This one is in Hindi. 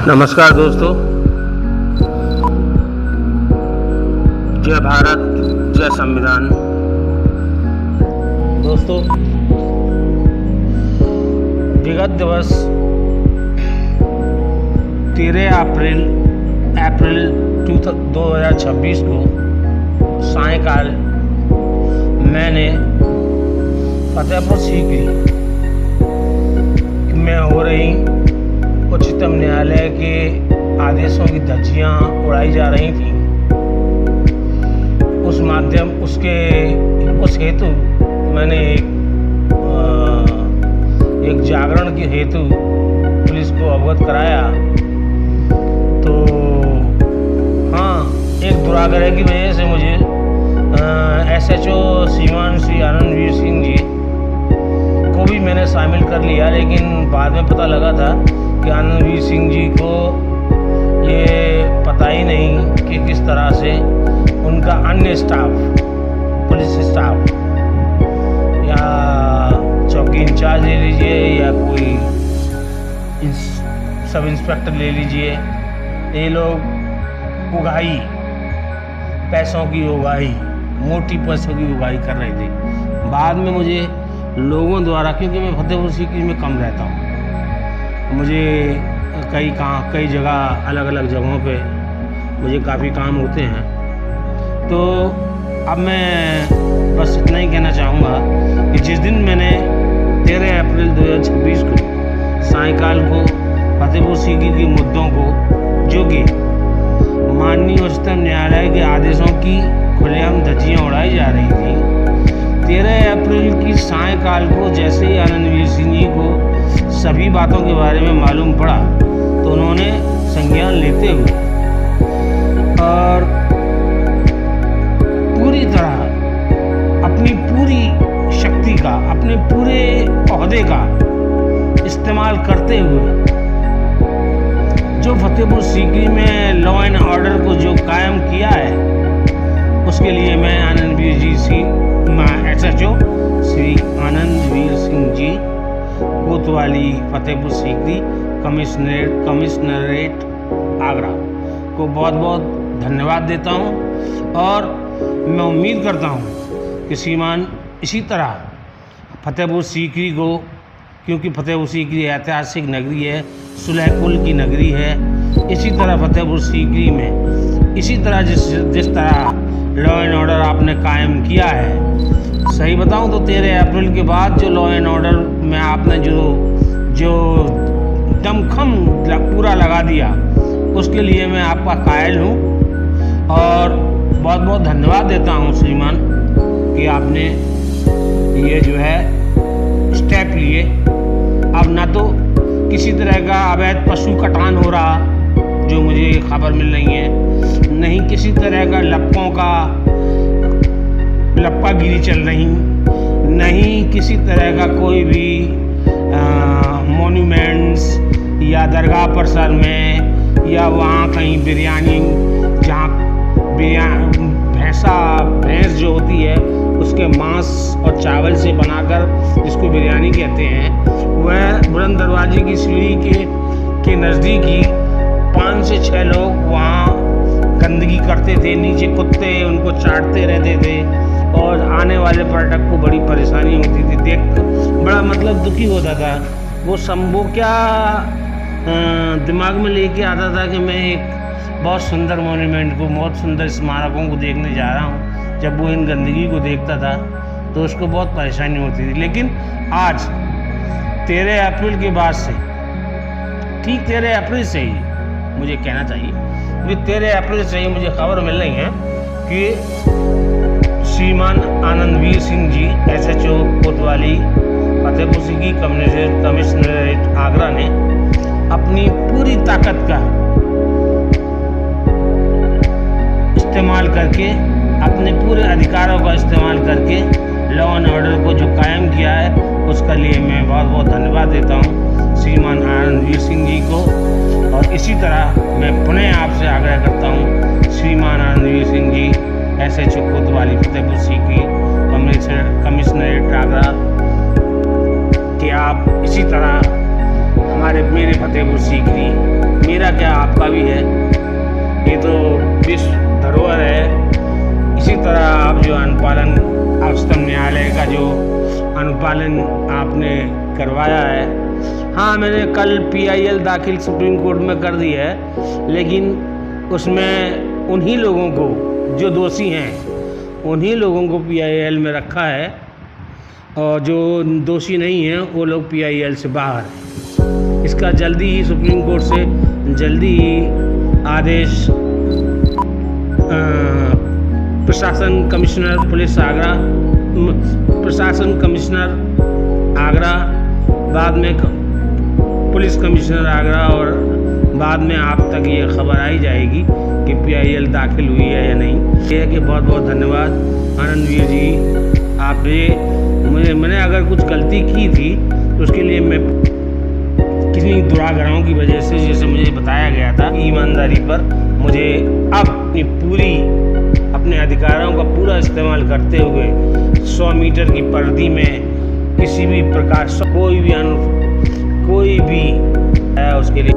नमस्कार दोस्तों, जय भारत, जय संविधान। दोस्तों, विगत दिवस 13 अप्रैल 2026 को सायंकाल मैंने फतेहपुर सीकरी में हो रही उच्चतम न्यायालय के आदेशों की धज्जियां उड़ाई जा रही थी। उस हेतु मैंने एक जागरण के हेतु पुलिस को अवगत कराया। तो हाँ, एक दुराग्रह की वजह से मुझे SHO श्रीमान श्री आनंदवीर सिंह जी को भी मैंने शामिल कर लिया, लेकिन बाद में पता लगा था कि आनंदवीर सिंह जी को ये पता ही नहीं कि किस तरह से उनका अन्य स्टाफ, पुलिस स्टाफ या चौकी इंचार्ज ले लीजिए या कोई सब इंस्पेक्टर ले लीजिए, ये लोग उगाही, पैसों की उगाही, मोटी पैसों की उगाही कर रहे थे। बाद में मुझे लोगों द्वारा, क्योंकि मैं फतेहपुर सीकरी में कम रहता हूँ, मुझे कई जगह, अलग अलग जगहों पे मुझे काफ़ी काम होते हैं। तो अब मैं बस इतना ही कहना चाहूँगा कि जिस दिन मैंने 13 अप्रैल 2026 को सायंकाल को फतेहपुर सीकरी के मुद्दों को, जो कि माननीय उच्चतम न्यायालय के आदेशों की खुलेआम धज्जियां उड़ाई जा रही थी, 13 अप्रैल की सायंकाल को जैसे ही आनंदवीर सिंह जी को सभी बातों के बारे में मालूम पड़ा तो उन्होंने संज्ञान लेते हुए और पूरी तरह अपनी पूरी शक्ति का, अपने पूरे ओहदे का इस्तेमाल करते हुए जो फतेहपुर सीकरी में लॉ एंड ऑर्डर को जो कायम किया है, उसके लिए मैं आनंदवीर जी SHO श्री आनंदवीर सिंह जी कोतवाली फतेहपुर सीकरी कमिश्नरेट आगरा को बहुत बहुत धन्यवाद देता हूं। और मैं उम्मीद करता हूं कि श्रीमान इसी तरह फतेहपुर सीकरी को, क्योंकि फतेहपुर सीकरी ऐतिहासिक नगरी है, सुलह कुल की नगरी है, इसी तरह फतेहपुर सीकरी में इसी तरह जिस तरह लॉ एंड ऑर्डर आपने कायम किया है, सही बताऊं तो 13 अप्रैल के बाद जो लॉ एंड ऑर्डर में आपने जो दमखम पूरा लगा दिया, उसके लिए मैं आपका कायल हूं और बहुत बहुत धन्यवाद देता हूं श्रीमान कि आपने ये जो है स्टेप लिए। अब ना तो किसी तरह का अवैध पशु कटान हो रहा, जो मुझे खबर मिल रही है, नहीं किसी तरह का लप्पागिरी चल रही, नहीं किसी तरह का कोई भी मॉन्यूमेंट्स या दरगाह परिसर में या वहाँ कहीं बिरयानी, जहाँ भैंस जो होती है उसके मांस और चावल से बनाकर जिसको बिरयानी कहते हैं, वह बुलंद दरवाजे की सीढ़ी के नज़दीक ही 5 से 6 लोग वहाँ गंदगी करते थे, नीचे कुत्ते उनको चाटते रहते थे और आने वाले पर्यटक को बड़ी परेशानी होती थी। देख बड़ा मतलब दुखी होता था। वो क्या दिमाग में लेके आता था कि मैं एक बहुत सुंदर मॉन्यूमेंट को, बहुत सुंदर स्मारकों को देखने जा रहा हूँ। जब वो इन गंदगी को देखता था तो उसको बहुत परेशानी होती थी। लेकिन आज 13 अप्रैल के बाद से, ठीक 13 अप्रैल से ही मुझे कहना चाहिए, 13 अप्रैल से ही मुझे खबर मिल रही है कि श्रीमान आनंदवीर सिंह जी SHO कोतवाली फतेहपुर सीकरी कमिश्नरेट आगरा ने अपनी पूरी ताकत का इस्तेमाल करके, अपने पूरे अधिकारों का इस्तेमाल करके लॉ एंड ऑर्डर को जो कायम किया है, उसका लिए मैं बहुत बहुत धन्यवाद देता हूँ श्रीमान आनंदवीर सिंह जी को। और इसी तरह मैं पुनः आपसे आग्रह करता हूँ श्रीमान आनंदवीर सिंह जी SHO कोतवाली फतेहपुर सीकरी कमिश्नरेट आगरा कि आप इसी तरह मेरे फतेहपुर सीकरी, मेरा मेरा क्या आपका भी है, ये तो विश्व धरोहर है। इसी तरह आप जो अनुपालन उच्चतम न्यायालय का जो अनुपालन आपने करवाया है, हाँ मैंने कल PIL दाखिल सुप्रीम कोर्ट में कर दी है, लेकिन उसमें उन्हीं लोगों को जो दोषी हैं उन्हीं लोगों को PIL में रखा है, और जो दोषी नहीं हैं वो लोग PIL से बाहर हैं। इसका जल्दी ही सुप्रीम कोर्ट से जल्दी ही आदेश प्रशासन कमिश्नर पुलिस आगरा, प्रशासन कमिश्नर आगरा, बाद में पुलिस कमिश्नर आगरा, और बाद में आप तक ये खबर आई जाएगी कि PIL दाखिल हुई है या नहीं। ये है कि बहुत बहुत धन्यवाद आनंदवीर जी, आपने मैंने अगर कुछ गलती की थी तो उसके लिए मैं किन्हीं दुराग्रहों की वजह से, जैसे मुझे बताया गया था, ईमानदारी पर मुझे अब अपने अधिकारों का पूरा इस्तेमाल करते हुए 100 मीटर की परिधि में किसी भी प्रकार से कोई भी है उसके लिए